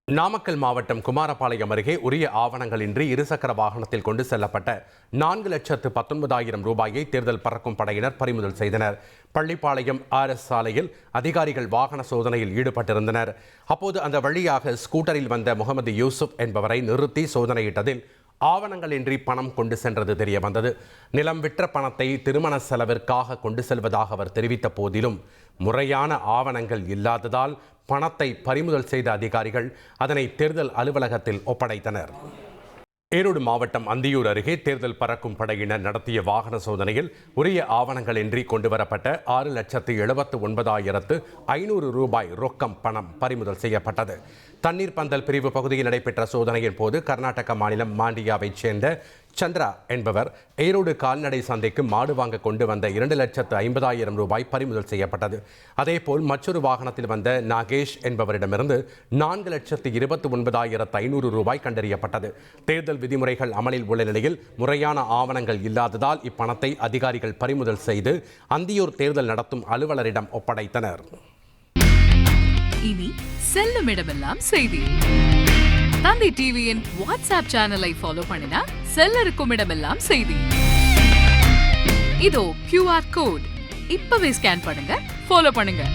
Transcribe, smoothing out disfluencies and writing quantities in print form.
நாமக்கல் மாவட்டம் குமாரபாளையம் அருகே உரிய ஆவணங்களின்றி இருசக்கர வாகனத்தில் கொண்டு செல்லப்பட்ட 4,19,000 ரூபாயை தேர்தல் பறக்கும் படையினர் பறிமுதல் செய்தனர். பள்ளிப்பாளையம் RS சாலையில் அதிகாரிகள் வாகன சோதனையில் ஈடுபட்டிருந்தனர். அப்போது அந்த வழியாக ஸ்கூட்டரில் வந்த முகமது யூசுப் என்பவரை நிறுத்தி சோதனையிட்டதில் ஆவணங்களின்றி பணம் கொண்டு சென்றது தெரிய வந்தது. நிலம் விற்ற பணத்தை திருமண செலவிற்காக கொண்டு செல்வதாக அவர் தெரிவித்த போதிலும் முறையான ஆவணங்கள் இல்லாததால் பணத்தை பறிமுதல் செய்த அதிகாரிகள் அதனை தேர்தல் அலுவலகத்தில் ஒப்படைத்தனர். ஈரோடு மாவட்டம் அந்தியூர் அருகே தேர்தல் பறக்கும் படையினர் நடத்திய வாகன சோதனையில் உரிய ஆவணங்களின்றி கொண்டுவரப்பட்ட 6,79,500 ரூபாய் ரொக்கம் பணம் பறிமுதல் செய்யப்பட்டது. தண்ணீர் பந்தல் பிரிவு பகுதியில் நடைபெற்ற சோதனையின் போது கர்நாடக மாநிலம் மாண்டியாவைச் சேர்ந்த சந்திரா என்பவர் ஈரோடு கால்நடை சந்தைக்கு மாடு வாங்க கொண்டு வந்த 2,50,000 ரூபாய் பறிமுதல் செய்யப்பட்டது. அதேபோல் மற்றொரு வாகனத்தில் வந்த நாகேஷ் என்பவரிடமிருந்து 4,29,500 ரூபாய் கண்டறியப்பட்டது. தேர்தல் விதிமுறைகள் அமலில் உள்ள நிலையில் முறையான ஆவணங்கள் இல்லாததால் இப்பணத்தை அதிகாரிகள் பறிமுதல் செய்து அந்தியூர் தேர்தல் நடத்தும் அலுவலரிடம் ஒப்படைத்தனர். இனி செல்லும் இடமெல்லாம் செய்தி. தந்தி டிவியின் வாட்ஸ்அப் சேனலை ஃபாலோ பண்ணினா செல்ல இருக்கும் இடமெல்லாம் செய்தி. இதோ QR கோட் இப்பவே ஸ்கேன் பண்ணுங்க, ஃபாலோ பண்ணுங்க.